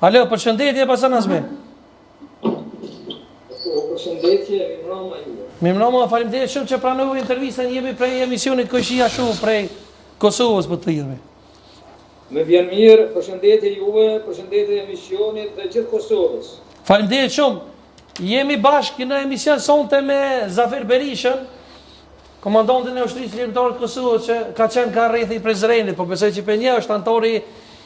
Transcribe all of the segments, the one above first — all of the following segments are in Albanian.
Alo, përshëndetje Basanazmi. Përshëndetje, Mimrama juve. Mimrama, faleminderit shumë që pranove intervistën, jemi prej emisionit Koqia Show prej Kosovës për të thirrni. Më vjen mirë, përshëndetje juve, përshëndetje emisionit dhe gjithë Kosovës. Faleminderit shumë. Jemi bashkë në emision sonte me Zafer Berishën, komandantin e ushtrisë lirimtare të Kosovës, që ka qenë ka rrethi i prezrenit, po besoj që për një është anëtori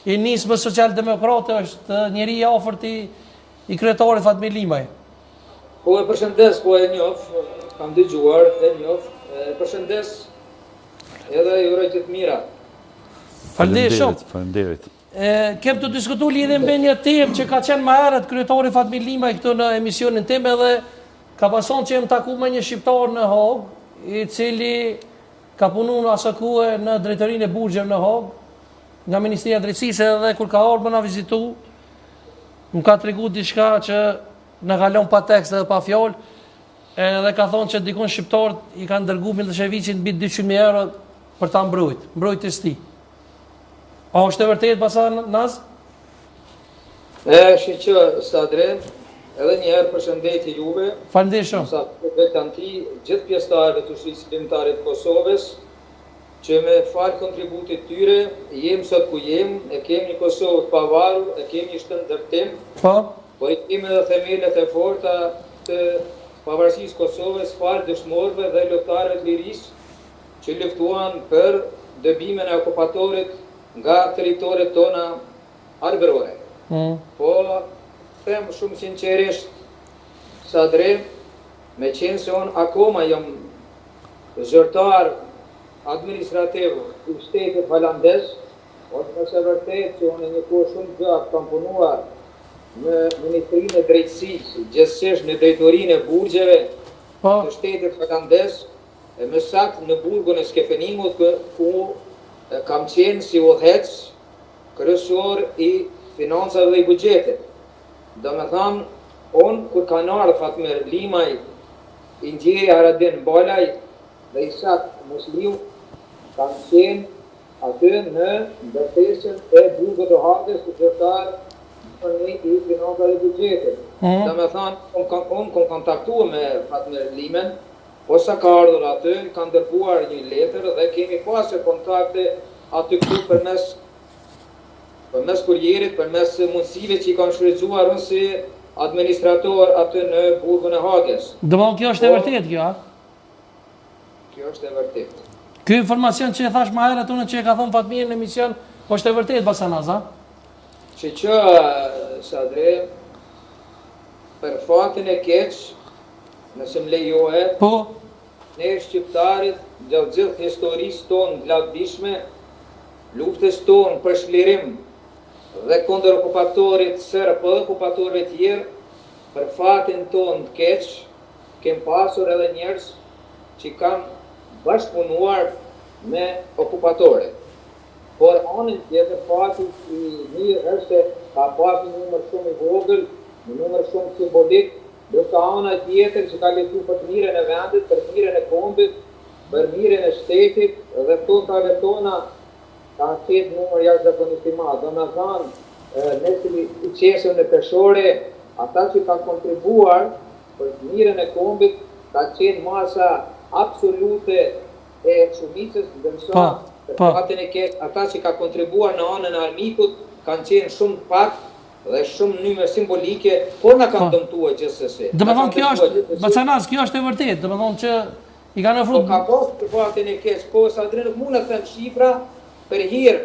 i nismës social-demokrate, është njeri i afërt i kryetarit Fatmir Limaj. Po e përshëndes, po e njoh, kam dëgjuar, e njoh, përshëndes edhe ju uroj gjithë mira. Faleminderit shumë. Faleminderit. Kem të diskutu lidhe me një temë që ka qenë më herët kryetari Fatmir Limaj këtu në emisionin tim, edhe ka pason që jem taku me një shqiptar në Hog, i cili ka punu në asakue në drejtorinë e burgjeve në Hog, nga Ministria e Drejtësisë, edhe kur ka ardhur më na vizitu, më ka tregu diçka që në kalon pa tekst edhe pa fjalë, edhe ka thonë që dikon shqiptarët i kanë dërguar Milosevicin mbi 200.000 euro për ta mbrojtjes tij. A është e vërtetë Basanaz? Shiqë Sadre, edhe një herë përshëndetje juve. Faleminderit shumë. Sa vetan ti gjithë pjesëtarëve të ushtrisë lirimtare të Kosovës, që me falë kontributit tyre, jem sot ku jem, e kemi një Kosovë të pavarur, e kemi një shtënë ndërtim, por i kemi edhe themelet e forta të pavarësisë Kosovës, falë dëshmorëve dhe luftarëve të lirisë që luftuan për dëbimin e okupatorit nga teritoret tona arbërore. Po, them shumë sinqerisht, Sadre, me qenë se unë akoma jam zyrtar administrativ i shtetit holandez, është nëse vërtet që unë një kohë shumë gjatë kam punuar në Ministrinë e Drejtësisë, gjithsesi në drejtorinë e burgjeve të shtetit holandez, e më saktë në burgun e Skefenimut, ku kam qenë si udhëhec kryesor i financave dhe i buxhetit. Domethënë, unë kur kanë ardhur Fatmir Limaj, Ingjeri Haradin Balaj dhe Isak Musliu, kanë qenë aty në ndërtesën e burgut të Hagës të zyrtar i financave dhe buxhetit. Domethënë, unë kam kontaktuar me Fatmir Limën, po sa ka ardhur aty, kanë dërguar një letër dhe kemi pasur kontakte aty këtu përmes kurierit, përmes mundësive që i kanë shfrytzuar unë si administrator aty në burgun e Hagës. Domethënë kjo është e vërtetë kjo, a? Kjo është e vërtetë. Ky informacion që e thash më herët unë që e ka thënë Fatmir në emision, është e vërtetë Basanaz, a? Që Sadre, për fatin e keq, nëse më lejohet, ne shqiptarit gjatë gjithë historisë tonë glavdishme, luftës tonë për shlirim dhe kundër okupatorit serb dhe okupatorëve tjerë, për fatin tonë të keq, kem pasur edhe njerëz që kanë bashkëpunuar me okupatorit. Por anën tjetër fati i mirë është ka pasur një numër shumë i vogël, një numër shumë simbolik, ndërsa ana tjetër që ka luftuar për të mirën e vendit, për të mirën e kombit, për mirën e shtetit dhe tonave tona ka qenë numër jashtëzakonisht i madh. Domethënë, nëse i qesëm në peshore, ata që kanë kontribuar për të mirën e kombit ka qenë masa absolute e shumicës, ndërsa fatin e keq, ata që ka kontribuar në anën e armikut kanë qenë shumë pak dhe shumë numër simbolike, por na kanë dëmtuar gjithsesi. Domethënë kjo është, Basanaz, kjo është e vërtetë, domethënë që i kanë ofruar. Po ka pasur për fatin e keq, po sa drejt nuk mund të them shifra për hir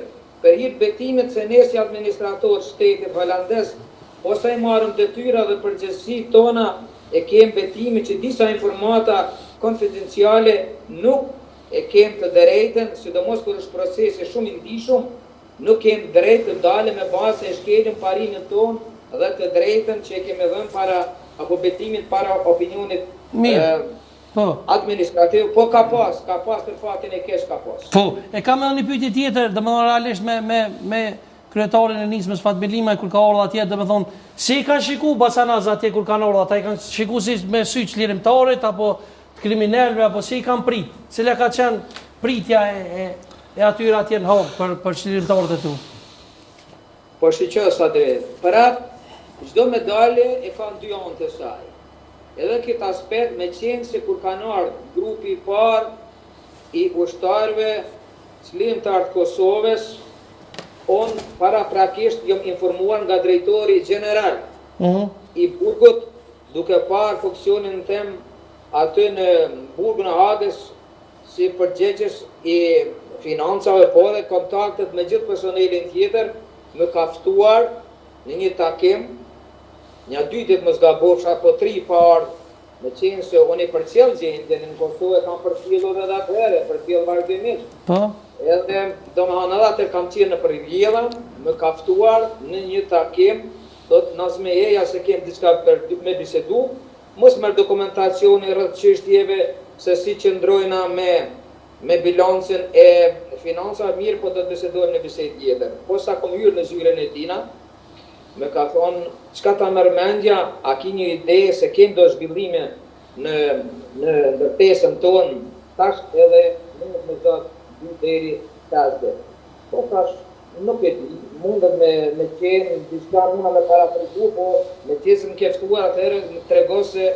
betimit se ne si administrator shtetit holandez, ose i marrëm detyra dhe përgjegjësi tona, e kem betimin që disa informata konfidenciale nuk e kem të drejtën, sidomos kur është procesi shumë i ndihshëm, nuk kem drejtë të dalë me bazë e shkelim parimin tonë dhe të drejtën që e kemi dhënë para apo betimin para opinionit administrativ, po ka pas për fatin e keq ka pas. Po, e kam edhe një pyetje tjetër, domethënë realisht me kryetarin e nismës Fatmir Limaj kur ka ardhur atje, domethënë si ka shikuar Basanaz atje kur kanë ardhur ata, i kanë shikuar si me sy të lirimtarit apo kriminalëve apo si i kanë prit? Cila ka qenë pritja e atyre atje në Hog për shlirimtarët e tu? Po shiqo sa drejt. Prap, çdo medalje e ka dy anë të saj. Edhe këtë aspekt me qenë se kur kanë ardhur grupi I parë I ushtarëve çlirimtar të Kosovës, unë paraprakisht jam informuar nga drejtori general I burgut, duke parë funksionin tim aty në burgun e Hagës si përgjegjës I financave, po dhe kontaktet me gjithë personelin tjetër, më ka ftuar në një takim, një 2 ditë më zgabofsha, po 3 parë, me qenë se unë I përcjell gjendjen në Kosovë, kam përcjellur edhe atëherë, përcjell vazhdimisht. Po. Edhe domethënë edhe atë kam qenë në Rivjella, më ka ftuar në një takim, thotë Nazmeja se kem diçka për me bisedu, mos merr dokumentacioni rreth çështjeve se si qëndrojna me bilancin e financave, mirë, po do të bisedojmë në bisedë tjetër. Po sa kom hyrë në zyrën e tina, me ka thonë, çka ta merr mendja, a ki një ide se kem do zhvillime në ndërtesën tonë, tash edhe më do të deri 5 ditë. Po tash nuk e di, mundet me qenë diçka muna me parapritu, po me qesë më keftuar atëherë më tregoj se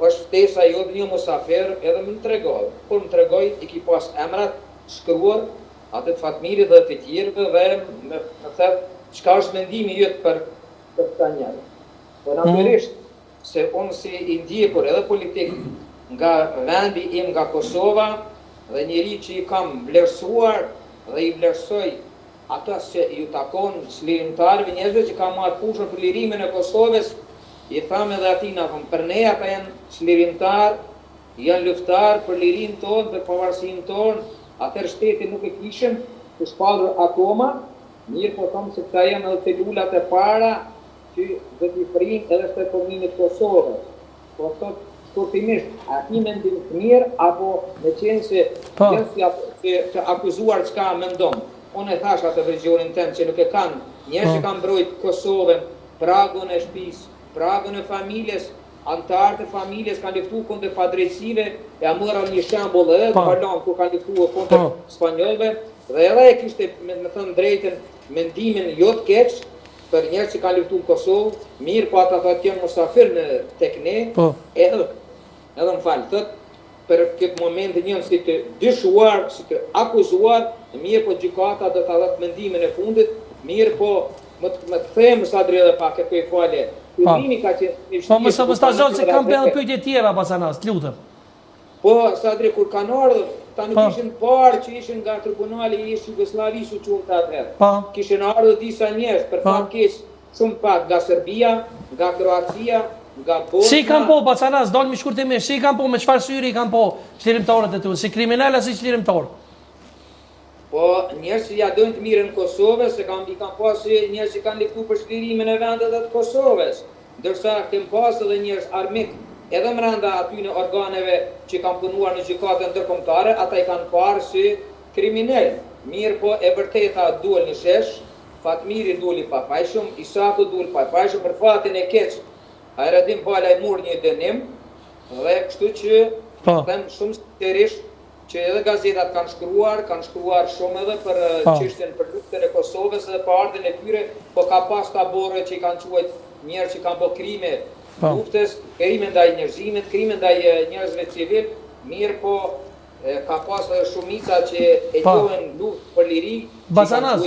është ftesa jote një musafir, edhe më tregoj. Kur më tregoj, I ki pas emrat shkruar, atë të Fatmirit dhe të tjerëve dhe më thëtë çka është mendimi jot për këta njerëz. Po natyrisht se unë si I ndjekur edhe politik nga vendi im nga Kosova dhe njeri që I kam vlerësuar dhe I vlerësoj ata që ju takon çlirimtarëve, njerëzve që kanë marrë fushën për lirimin e Kosovës, I tham edhe atina, për ne ata janë çlirimtar, janë luftar për lirinë tonë, për pavarësinë tonë, atëherë shteti nuk e kishim të shpallur akoma, mirë po thamë se këta janë edhe celulat e para që dhe t'i frinë edhe shtetërminit Kosovës. Po thotë shkurtimisht, a ti mendim të mirë, apo me qenë se janë si të akuzuar çka mendon. Unë e thash atë versionin tem që nuk e kanë njerëz që kanë mbrojt Kosovën, pragun e shtëpisë, pragun e familjes, antarët e familjes kanë luftuar kundër padrejtësive, e morën një shembull edhe të Balan ku kanë luftuar kundër spanjollëve, dhe edhe e kishte me thënë drejtën mendimin jo të keq për njerëz që kanë luftuar në Kosovë, mirë po ata thotë janë musafir tek ne, edhe më fal, thotë për këtë moment janë si të dyshuar, si të akuzuar, mirë po gjykata do ta dhatë mendimin e fundit, mirë po më të them sa drejtë pak e për falje. Po më ta zonë se kam bërë pyetje tjera Bacanas, lutem. Po Sadri kur kanë ardhur, ta nuk ishin parë që ishin nga tribunali I Jugosllavisë u çunta atëherë. Kishin ardhur disa njerëz për fat keq, shumë pak nga Serbia, nga Kroacia, nga Bosnia. Si kanë po Bacanas, dalmi shkurtimisht, si kanë po, me çfarë syri kanë po çlirimtarët e tu, si kriminal as si çlirimtar? Po njerëz që ja dojnë të mirën Kosovës, se I kanë pasur njerëz që kanë luftuar për çlirimin e vendeve të Kosovës, ndërsa kem pasur edhe njerëz armik, edhe brenda aty në organeve që kanë punuar në gjykatën ndërkombëtare, ata I kanë parë si kriminal. Mirë po e vërteta duel në shesh, Fatmiri doli pafajshëm, Isaku doli pafajshëm për fatin e keq. Ajradim Bala I mori një dënim dhe kështu që them shumë sinqerisht që edhe gazetat kanë shkruar shumë edhe për çështjen për luftën e Kosovës dhe për ardhen e tyre, po ka pas tabore që I kanë quajt njerëz që kanë bërë krime luftës, krime ndaj njerëzimit, krime ndaj njerëzve civil, mirë po ka pas edhe shumica që e njohin luftë për liri. Bacanas,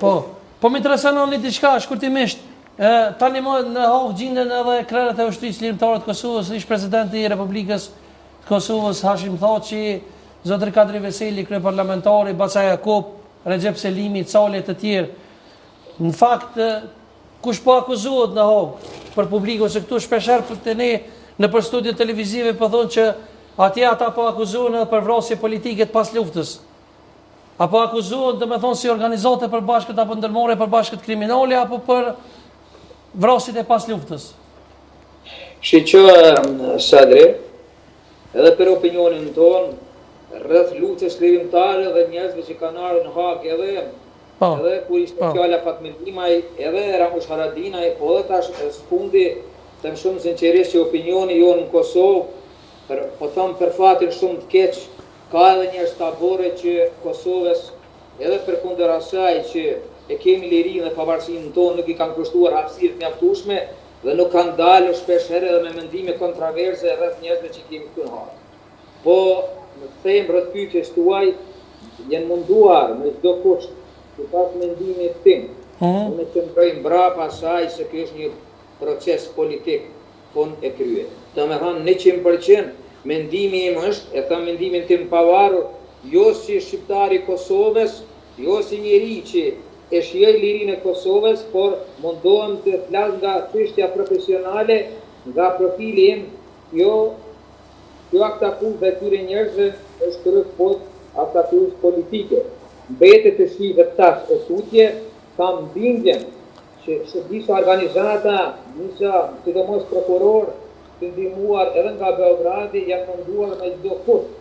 po më intereson një diçka shkurtimisht. Tani më në Haag gjenden edhe krerët e ushtrisë çlirimtare të Kosovës, ish presidenti I Republikës të Kosovës Hashim Thaçi, Zotri Kadri Veseli, kryeparlamentari, Baca Jakub, Recep Selimi, Cali e të tjerë. Në fakt, kush po akuzohet në Haag për publikun, se këtu shpeshherë të ne në për studio televizive po thonë që atje ata po akuzohen edhe për vrasje politike pas luftës. Apo akuzohen, domethënë, si organizate përbashkët apo ndërmarrje përbashkët kriminale apo për vrasjet e pas luftës. Shiqo Sadri, edhe për opinionin tonë, rreth luftës çlirimtare dhe njerëzve që kanë ardhur në Haag edhe kur ishte fjala Fatmendimaj, edhe Ramush Haradinaj, po edhe tash fundi, them shumë sinqerisht që opinioni jonë në Kosovë, po them për fatin shumë të keq, ka edhe njerëz tabore që Kosovës, edhe përkundër asaj që e kemi lirinë dhe pavarësinë tonë, nuk I kanë kushtuar hapësirë të mjaftueshme dhe nuk kanë dalë shpesh herë edhe me mendime kontroverse rreth njerëzve që kemi këtu në Hagë. Po, në them rreth pyetjes tuaj, janë munduar me çdo kusht, sipas mendimit tim, unë qëndroj mbrapa asaj se ky është një proces politik fund e krye. Domethënë 100% mendimi im është, e them mendimin tim pavarur, jo si shqiptari I Kosovës, jo si njeri që e shijoj lirinë e Kosovës, por mundohem të flas nga çështja profesionale, nga profili im, jo aktakues dhe këtyre njerëzve është kryet aktakues politike. Mbetet të shihet tash e tutje, kam bindjen që disa organizata, sidomos prokuror, të ndihmuar edhe nga Beogradi, janë munduar me çdo kusht.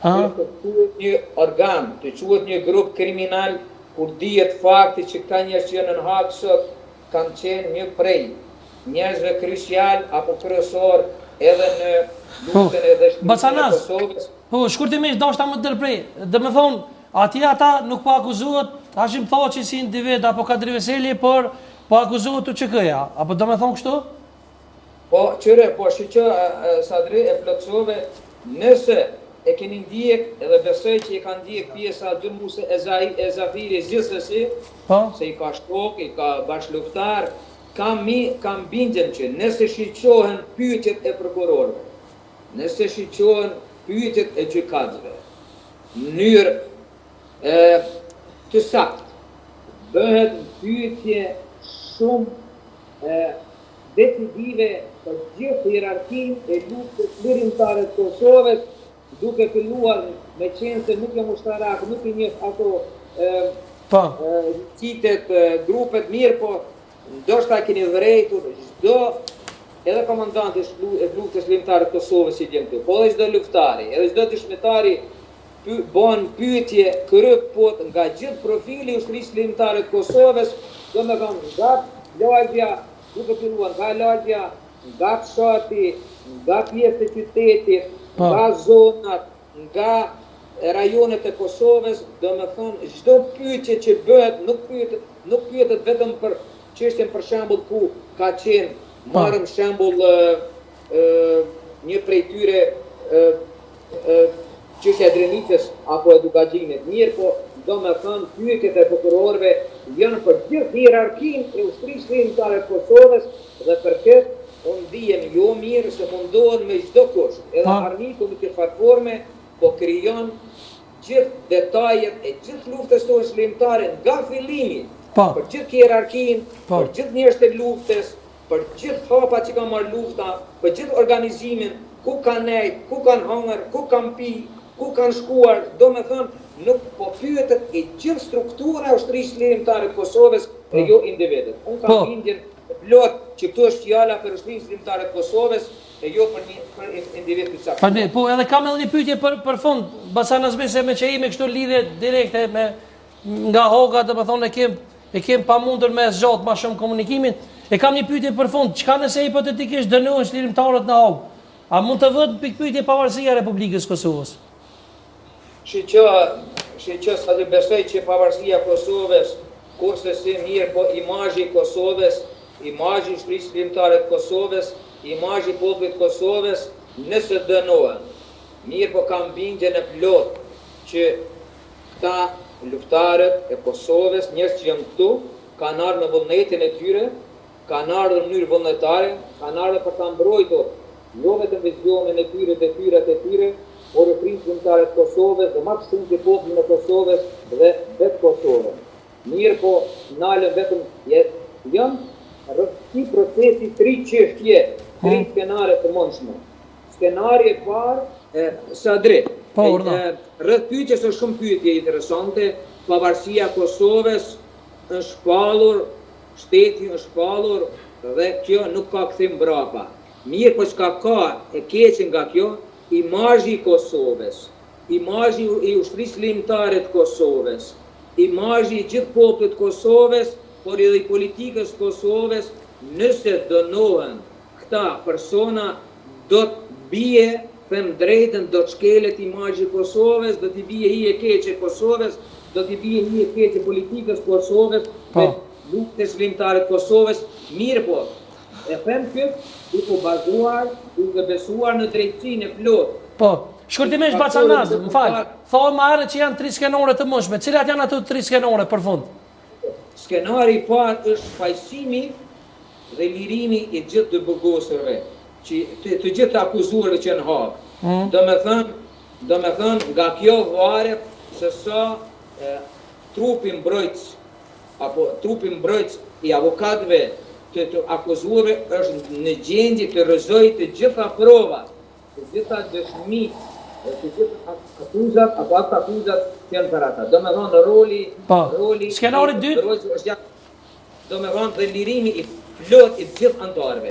Të quhet një organ, të quhet një grup kriminal, kur dihet fakti që ka njerëz që janë në Hagë sot, kanë qenë një prej njerëzve kryesial apo kryesor edhe në luftën e dështimit të Kosovës. Po, shkurtimisht dashta më ndërprej. Domethënë, atje ata nuk po akuzohet Hashim Thaçi si individ apo Kadri Veseli, por po akuzohet UÇK-ja, apo domethënë kështu? Po, qëre, po shiqë Sadri e plotësove, nëse e keni ndjek edhe besoj që I ka ndjek pjesa dërmuese e Zafiri gjithsesi, se I ka shtok, I ka bashkëluftar, kam bindjen që nëse shiqohen pyetjet e prokurorëve, nëse shiqohen pyetjet e gjykatësve, në mënyrë të saktë, bëhet pyetje shumë decisive për gjithë hierarkinë e luftës lirimtare të Kosovës, duke filluar me qenë se nuk jam ushtarak, nuk I njeh ato citet, grupet mirë, po ndoshta keni vërejtur çdo edhe komandanti e luftës lirimtare të Kosovës si vjen këtu, po edhe çdo luftari, edhe çdo dëshmitari bën pyetje kryepot nga gjithë profili I ushtrisë lirimtare të Kosovës, domethënë nga lagja, duke filluar nga lagja, nga fshati, nga pjesë e qytetit, nga zonat, nga rajonet e Kosovës, domethënë çdo pyetje që bëhet nuk pyetet vetëm për çështjen për shembull ku ka qenë, marrim shembull një prej tyre çështja e Drenicës apo e Dugaxhinit, mirë, po domethënë pyetjet e prokurorëve janë për gjithë hierarkinë e ushtrisë lirimtare të Kosovës dhe për këtë unë ndihem jo mirë se mundohen me çdo kusht, edhe armiku në këtë platforme, po krijon gjithë detajet e gjithë luftës tonë lirimtare nga fillimi, për gjithë hierarkinë, për gjithë njerëzit e luftës, për gjithë hapat që ka marrë lufta, për gjithë organizimin, ku kanë nejt, ku kanë hangër, ku kanë pi, ku kanë shkuar, domethënë nuk po pyetet e gjithë struktura e ushtrisë lirimtare të Kosovës e jo individet. Unë kam bindjen plot që këtu është fjala për ushtrisë lirimtare të Kosovës e jo për individ të caktuar. Po edhe kam edhe një pyetje për fund, Basanazmi, se me që jemi kështu lidhje direkte me nga Hoga, domethënë e kem pamundur me zgjat më shumë komunikimin. E kam një pyetje për fund, çka nëse hipotetikisht dënohen lirimtarët në Hog? A mund të vëtë pikpyetje pavarësia e Republikës Kosovës? Shqyqë sa të besoj që pavarësia Kosovës, kurse si mirë, po imazhi Kosovës, imazhi ushtrisë lirimtare të Kosovës, imazhi popullit Kosovës, nëse dënohen. Mirë, po kam bindjen e plot që këta luftarët e Kosovës, njerëz që janë këtu, kanë ardhur me vullnetin e tyre, kanë ardhur në mënyrë vullnetare, kanë ardhur për ta mbrojtur jo vetëm vizionin e tyre, detyrat e tyre, por ushtrisë lirimtare të Kosovës dhe më shumë që popullin e Kosovës dhe vetë Kosovën. Mirë, po nalën vetëm janë rrëthi procesi 3 çështje, 3 skenare të mundshme. Skenari e parë, Sadri, rreth pyetjes është shumë pyetje interesante, pavarësia Kosovës është shpallur, shteti është shpallur dhe kjo nuk ka kthim mbrapa. Mirë, po çka ka e keqe nga kjo, imazhi I Kosovës, imazhi I ushtrisë lirimtare të Kosovës, imazhi I gjithë popullit të Kosovës, por edhe I politikës të Kosovës, nëse dënohen këta persona, do të bie, them drejtën, do të shkelet imazhi I Kosovës, do të bie hije keqe Kosovës, do të bie hije keqe politikës Kosovës, me luftën e shkrimtarit Kosovës, mirë po. E them këtë duke bazuar, duke besuar në drejtësinë e plotë. Po, shkurtimisht Bacanaz, më fal. Thonë më herët që janë 3 skenore të mëshme. Cilat janë ato 3 skenore për fund? Skenari i parë është fajsimi dhe lirimi i gjithë të burgosërve, që të gjithë të akuzuarve që në Hagë. Do me thënë, nga kjo varet se sa trupi mbrojtës, apo trupi mbrojtës i avokatëve të akuzuarve është në gjendje të rrëzojë të gjitha provat, të gjitha dëshmit, të gjitha akuzat, apo atë akuzat që janë për ata. Do me thënë, roli skenari dytë, do me thënë dhe lirimi i plot i gjithë antarëve.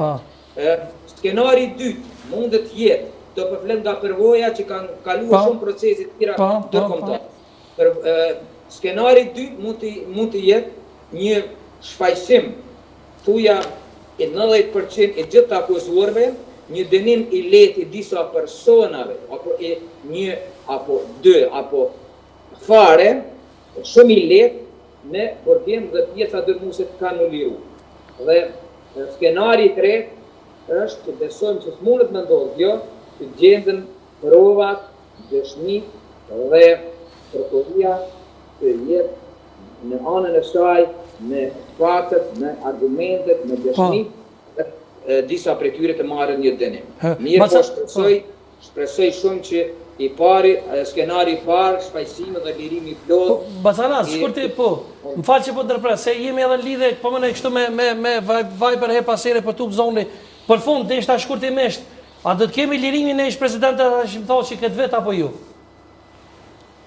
Skenari i dytë mundet jetë të përflen nga përvoja që kanë kaluar shumë procesit tira ndërkombëtar. Skenari i dytë mund të jetë një shfaqsim thuja i 90% i gjithë të akuzuarve, një dënim i lehtë i disa personave, apo një apo dy apo fare, shumë i lehtë me burgim dhe pjesa dërmuese të kanë liru. Dhe skenari i tretë është që besojmë që s'mundet me ndodhë kjo, të gjenden provat, dëshmit dhe prokuria të jetë në anën e saj, me faktet, me argumentet, me dëshmit, disa prej tyre të marrën një dënim. Mirë po shpresoj shumë që i pari, skenari i parë, shfaqësimi dhe lirimi i plotë. Bacanaz, shkurti po. Më falë që po ndërpres, se jemi edhe në lidhje, po më në kështu me Viber he pasere për tuk zoni. Për fund, dhe ishta shkurtimisht, a do të kemi lirimin e ish presidentet që më thonë që këtë vet apo ju?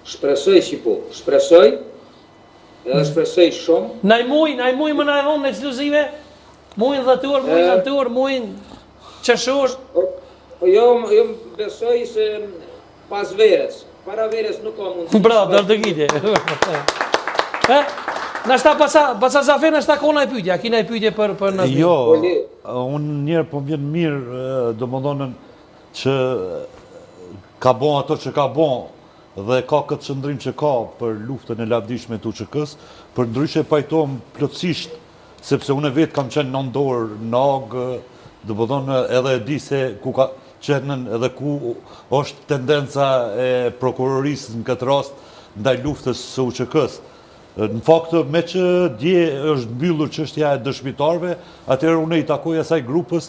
Shpresoj që po. Shpresoj, edhe shpresoj shumë. Naj muj më na e dhonë në ekskluzive? Mujnë dhëtur, mujnë antur, mujnë qëshur? Jo besoj se pas verës. Para verës nuk ka mundësi. Bravo, dërë të gjitje. Nashta pasa zafe, nashta kona e pytja, kina e pytje për nëzmi. Jo, unë njerë po vjen mirë, do më dhonën që ka bon ato që ka bon dhe ka këtë qëndrim që ka për luftën e lavdishme të UÇK-s, për ndryshe pajtojmë plotësisht, sepse unë vetë kam qenë nëndorë, nagë, do më dhonën edhe di se ku ka qenën edhe ku është tendenca e prokurorisë në këtë rast ndaj luftës së UÇK-s. Në fakt, me që dje është mbyllur çështja e dëshmitarve, atëherë unë i takoj asaj grupës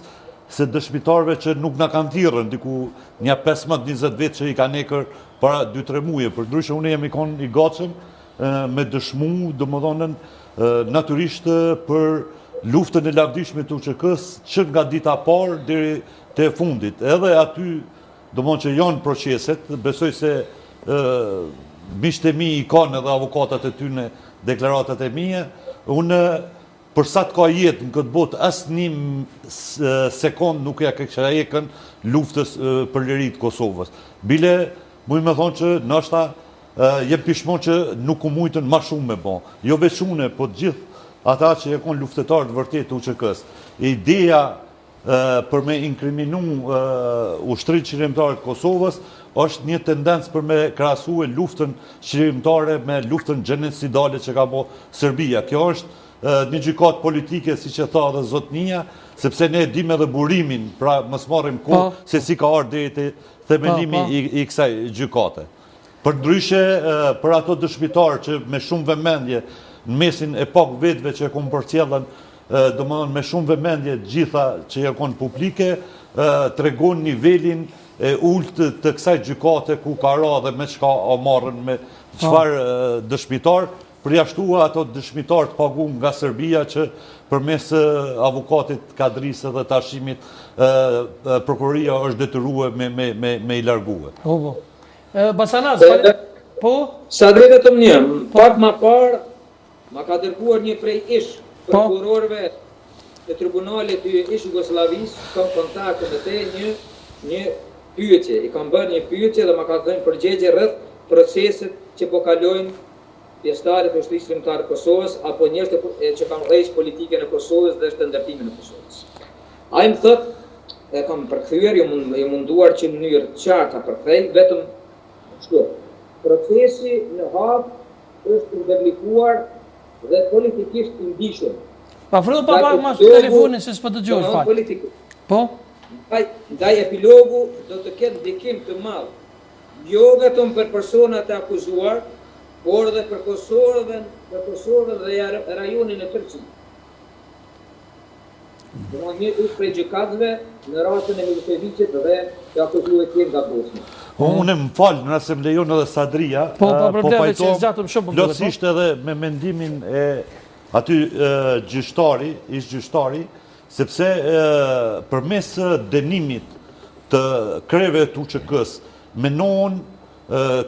se dëshmitarve që nuk na kanë thirrën, diku një 15-20 vjet që i kanë ekër para 2-3 muaje. Përndryshe unë jam i gatshëm me dëshmu, domethënë natyrisht për luftën e lavdishme të UÇK-s që nga dita parë deri te fundit. Edhe aty, domethënë që janë proceset, besoj se miqtë e mi i kanë edhe avokatat e tyne deklaratat e mia, unë për sa të ka jetë në këtë botë, asë një sekund nuk ja kisha ekën luftës për liritë Kosovës. Bile, muj me thonë që nështë jem pishmon që nuk u mujtën ma shumë me bon. Jo veç une, po të gjithë ata që e konë luftetarë të vërtet të UÇK-s. Ideja për me inkriminu ushtrit qërimtarët Kosovës është një tendencë për me krahasue luftën qërimtare me luftën gjenocidale që ka bo Serbia. Kjo është një gjykatë politike, si që tha dhe zotnia, sepse ne dim edhe burimin, pra mos marrim kohë se si ka ardhur deri te themelimi i kësaj gjykate. Përndryshe, për ato dëshmitarë që me shumë vëmendje në mesin e pak vetëve që e konë përcjellën, domethënë me shumë vëmendje gjitha që e konë publike, tregon nivelin e ultë të kësaj gjykate ku ka ra dhe me çka o marrën me çfarë dëshmitar, përjashtua ato dëshmitar të paguam nga Serbia që përmes avokatit Kadrisë dhe tashimit prokuroria është detyruar me i largue. Bacanaz, po? Sa drejtë të një, pak ma parë, ma ka dërguar një prej ish prokurorëve të tribunalit të ish Jugosllavisë, kam kontakte me te një pyetje, i kam bërë një pyetje dhe ma ka dhënë përgjigje rreth proceset që po kalojnë pjesëtarët e ushtrisë shqiptare të Kosovës apo njerëz që kanë rreth politikën e Kosovës dhe shëndërtimin e Kosovës. Ai më thotë, e kam përkthyer, jo munduar që në mënyrë të qartë ta përkthej, vetëm kështu. Procesi në Hagë është ndërlikuar dhe politikisht të ndishëm. Pa frydhë pa pak mas telefonin se s'po dëgjosh fal. Po? Ndaj epilogu do të ketë ndikim të madh, jo vetëm për personat e akuzuar, por edhe për Kosovën dhe rajonin e tërësisht. Do një prej gjykatëve në rastin e Milosevicit dhe të akuzuar tjerë nga Bosnia. Unë më falë, nëse më lejon edhe Sadria, Po pajtojmë plotësisht edhe me mendimin e aty ish gjyqtari, sepse përmes dënimit të kreve të UÇK-s, menohen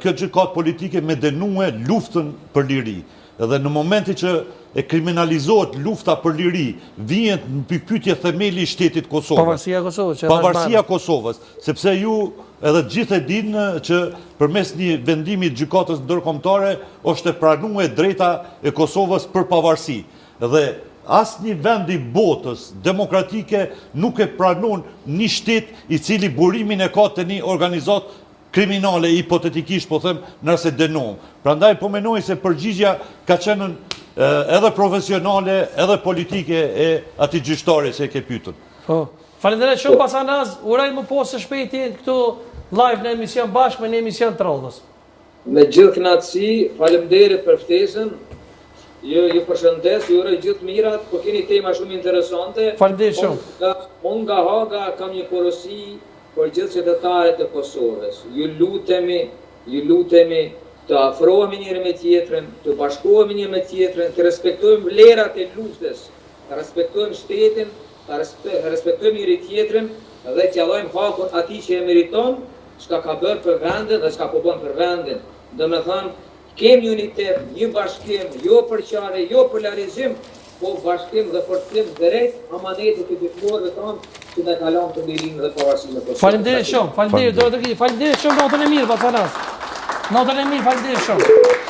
kjo gjykatë politike me dënue luftën për liri. Dhe në momenti që e kriminalizohet lufta për liri, vihet në pikpyetje themeli i shtetit Kosovës. Pavarësia e Kosovës, sepse ju edhe gjithë e dinë që përmes një vendimi të gjykatës ndërkombëtare është e pranuar drejta e Kosovës për pavarësi. Dhe asnjë vend i botës demokratike nuk e pranon një shtet i cili burimin e ka të një organizatë kriminale, hipotetikisht po them, nëse dënohem. Prandaj po menoj se përgjigjja ka qenë edhe profesionale, edhe politike e atij gjyqtari që e ke pyetur. Po. Faleminderit shumë Basanaz, uroj më pas së shpejti këtu live në emision bashkë me një emision të radhës. Me gjithë kënaqësi, faleminderit për ftesën. Ju përshëndes, ju uroj gjithë mirat, po keni tema shumë interesante. Faleminderit shumë. Unë nga Haga kam një porosi për gjithë qytetarët e Kosovës. Ju lutemi të afrohemi njëri me tjetrën, të bashkohemi njëri me tjetrën, të respektojmë vlerat e luftës, të respektojmë shtetin, të respektojmë njëri tjetrën dhe të jallojmë hakun atij që e meriton, çka ka bërë për vendin dhe çka po bën për vendin. Domethënë, kemi unitet, një bashkim, jo përqarje, jo polarizim, po bashkim dhe forcim drejt amanetit të diktorëve tonë që ne kalon të lirinë dhe pavarësinë e Kosovës. Faleminderit shumë, faleminderit shumë, natën e mirë Basanaz. Natën e mirë, faleminderit shumë.